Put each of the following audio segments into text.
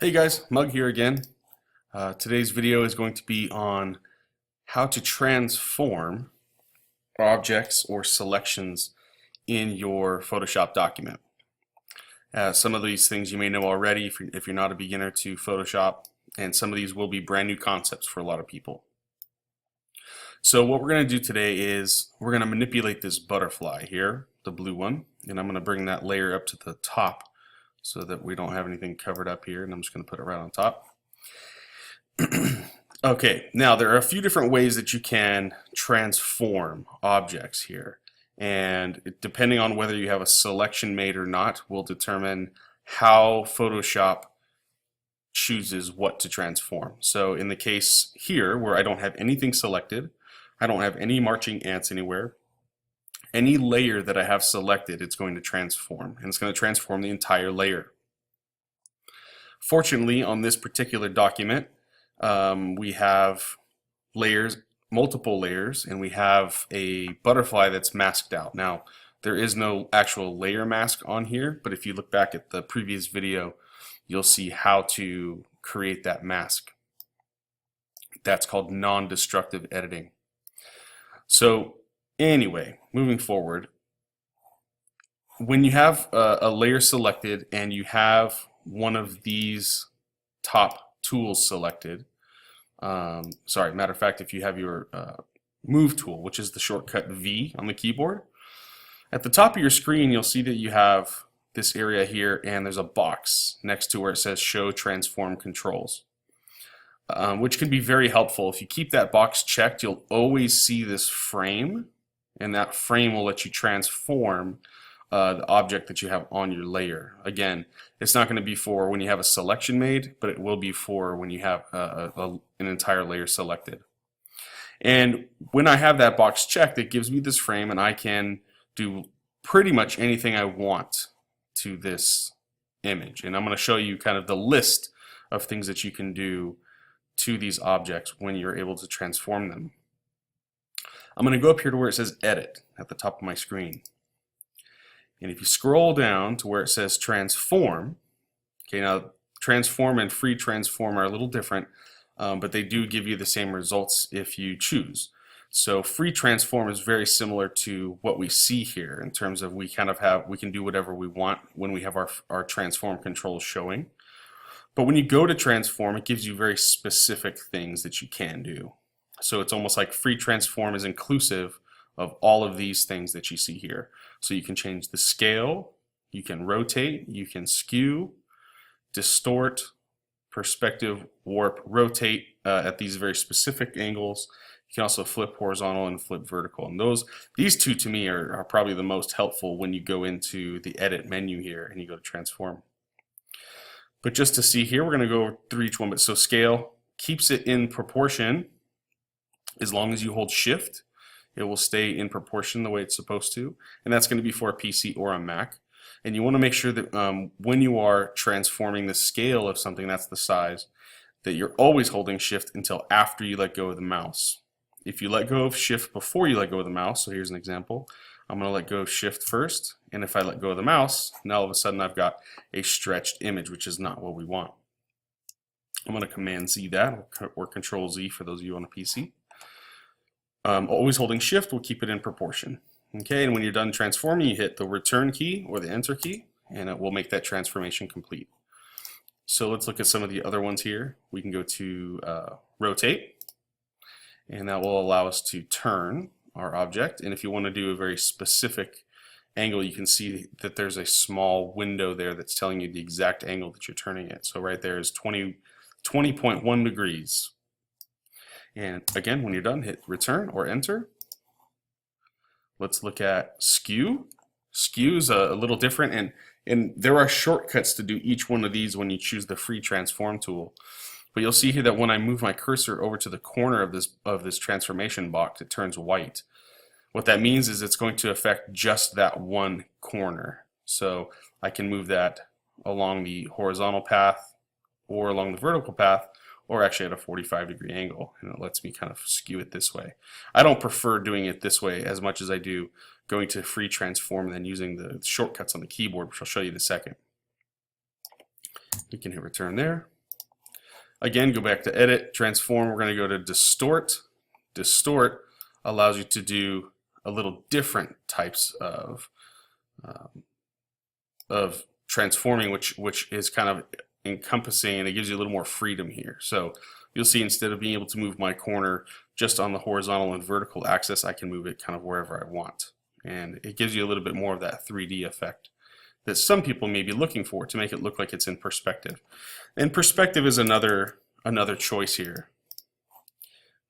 Hey guys, Mug here again. Today's video is going to be on how to transform objects or selections in your Photoshop document. Some of these things you may know already if you're not a beginner to Photoshop, and some of these will be brand new concepts for a lot of people. So what we're going to do today is we're going to manipulate this butterfly here, the blue one, and I'm going to bring that layer up to the top so that we don't have anything covered up here, and I'm just going to put it right on top. Okay, now there are a few different ways that you can transform objects here, and depending on whether you have a selection made or not will determine how Photoshop chooses what to transform. So in the case here where I don't have anything selected, I don't have any marching ants anywhere, any layer that I have selected, it's going to transform, and it's going to transform the entire layer. Fortunately, on this particular document, we have layers, multiple layers, and we have a butterfly that's masked out. Now, there is no actual layer mask on here, but if you look back at the previous video, you'll see how to create that mask. That's called non-destructive editing. So anyway, moving forward, when you have a layer selected and you have one of these top tools selected, matter of fact, if you have your move tool, which is the shortcut V on the keyboard, at the top of your screen you'll see that you have this area here and there's a box next to where it says show transform controls. Which can be very helpful. If you keep that box checked, you'll always see this frame, and that frame will let you transform the object that you have on your layer. Again, it's not going to be for when you have a selection made, but it will be for when you have an entire layer selected. And when I have that box checked, it gives me this frame, and I can do pretty much anything I want to this image. And I'm going to show you kind of the list of things that you can do to these objects when you're able to transform them. I'm going to go up here to where it says edit at the top of my screen. And if you scroll down to where it says transform, okay, now transform and free transform are a little different, but they do give you the same results if you choose. So free transform is very similar to what we see here in terms of we can do whatever we want when we have our transform controls showing. But when you go to transform, it gives you very specific things that you can do. So it's almost like free transform is inclusive of all of these things that you see here. So you can change the scale, you can rotate, you can skew, distort, perspective, warp, rotate at these very specific angles. You can also flip horizontal and flip vertical. And these two to me are probably the most helpful when you go into the edit menu here and you go to transform. But just to see here, we're going to go through each one. But so scale keeps it in proportion. As long as you hold shift, it will stay in proportion the way it's supposed to. And that's going to be for a PC or a Mac. And you want to make sure that when you are transforming the scale of something, that's the size, that you're always holding shift until after you let go of the mouse. If you let go of shift before you let go of the mouse, so here's an example, I'm going to let go of shift first, and if I let go of the mouse, now all of a sudden I've got a stretched image, which is not what we want. I'm going to Command Z that, or Control Z for those of you on a PC. Always holding shift will keep it in proportion. Okay, and when you're done transforming, you hit the return key or the enter key, and it will make that transformation complete. So let's look at some of the other ones here. We can go to rotate, and that will allow us to turn our object. And if you want to do a very specific angle, you can see that there's a small window there that's telling you the exact angle that you're turning it. So right there is 20.1 degrees. And again, when you're done, hit return or enter. Let's look at skew. Skew is a little different, and there are shortcuts to do each one of these when you choose the free transform tool. But you'll see here that when I move my cursor over to the corner of this transformation box, it turns white. What that means is it's going to affect just that one corner. So I can move that along the horizontal path or along the vertical path, or actually at a 45-degree angle, and it lets me kind of skew it this way. I don't prefer doing it this way as much as I do going to free transform and then using the shortcuts on the keyboard, which I'll show you in a second. We can hit return there. Again, go back to edit, transform, we're going to go to distort. Distort allows you to do a little different types of transforming, which is kind of encompassing, and it gives you a little more freedom here. So you'll see instead of being able to move my corner just on the horizontal and vertical axis, I can move it kind of wherever I want. And it gives you a little bit more of that 3D effect that some people may be looking for to make it look like it's in perspective. And perspective is another choice here.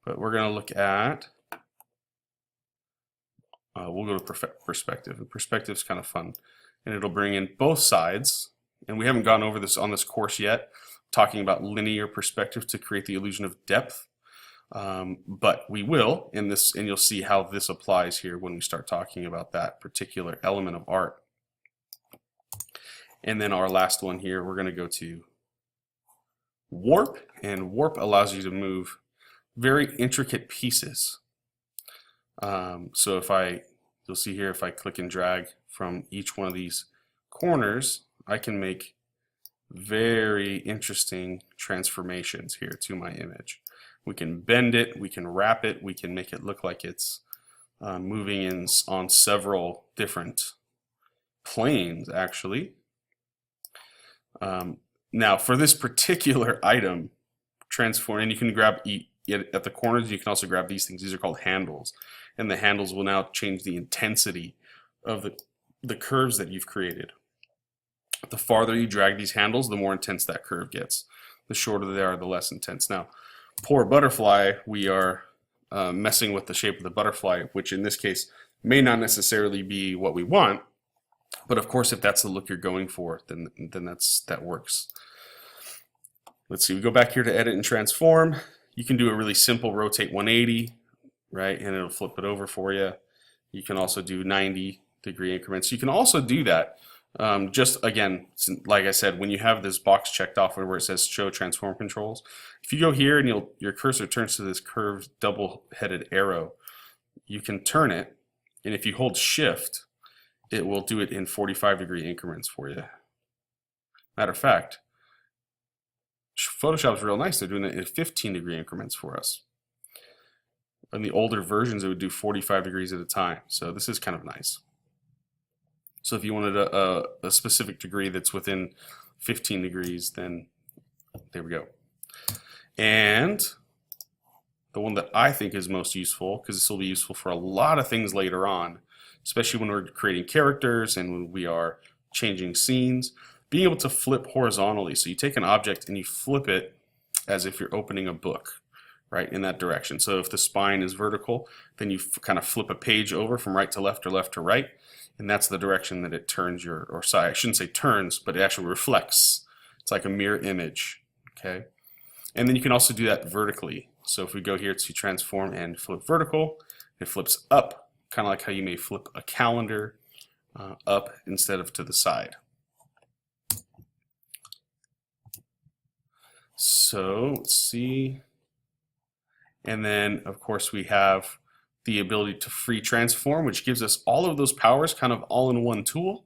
But we're going to look at, we'll go to perspective. And perspective is kind of fun. And it'll bring in both sides. And we haven't gone over this on this course yet, talking about linear perspective to create the illusion of depth. But we will in this, and you'll see how this applies here when we start talking about that particular element of art. And then our last one here, we're going to go to warp, and warp allows you to move very intricate pieces. So you'll see here, if I click and drag from each one of these corners, I can make very interesting transformations here to my image. We can bend it, we can wrap it, we can make it look like it's moving on several different planes, actually. Now, for this particular item, transform, and you can grab at the corners, you can also grab these things. These are called handles. And the handles will now change the intensity of the curves that you've created. The farther you drag these handles, the more intense that curve gets. The shorter they are, the less intense. Now, poor butterfly, we are messing with the shape of the butterfly, which in this case may not necessarily be what we want. But of course, if that's the look you're going for, then that works. Let's see, we go back here to edit and transform. You can do a really simple rotate 180, right? And it'll flip it over for you. You can also do 90-degree increments. You can also do that just, again, like I said, when you have this box checked off where it says show transform controls, if you go here and your cursor turns to this curved double-headed arrow, you can turn it, and if you hold shift, it will do it in 45-degree increments for you. Matter of fact, Photoshop's real nice. They're doing it in 15-degree increments for us. In the older versions, it would do 45 degrees at a time. So this is kind of nice. So if you wanted a specific degree that's within 15 degrees, then there we go. And the one that I think is most useful, because this will be useful for a lot of things later on, especially when we're creating characters and when we are changing scenes, being able to flip horizontally. So you take an object and you flip it as if you're opening a book, right, in that direction. So if the spine is vertical, then you kind of flip a page over from right to left or left to right, and that's the direction that it turns or sorry, I shouldn't say turns, but it actually reflects. It's like a mirror image, okay? And then you can also do that vertically. So if we go here to transform and flip vertical, it flips up, kind of like how you may flip a calendar up instead of to the side. So let's see. And then, of course, we have the ability to free transform, which gives us all of those powers kind of all in one tool.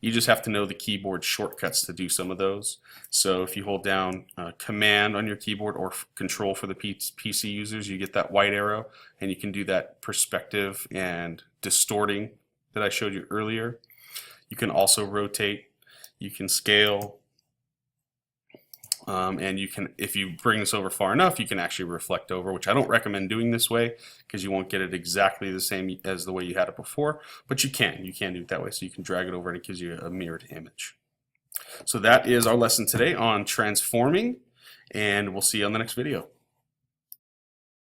You just have to know the keyboard shortcuts to do some of those. So if you hold down Command on your keyboard or Control for the PC users, you get that white arrow, and you can do that perspective and distorting that I showed you earlier. You can also rotate, you can scale, and you can, if you bring this over far enough, you can actually reflect over, which I don't recommend doing this way because you won't get it exactly the same as the way you had it before, but you can do it that way. So you can drag it over and it gives you a mirrored image. So that is our lesson today on transforming, and we'll see you on the next video.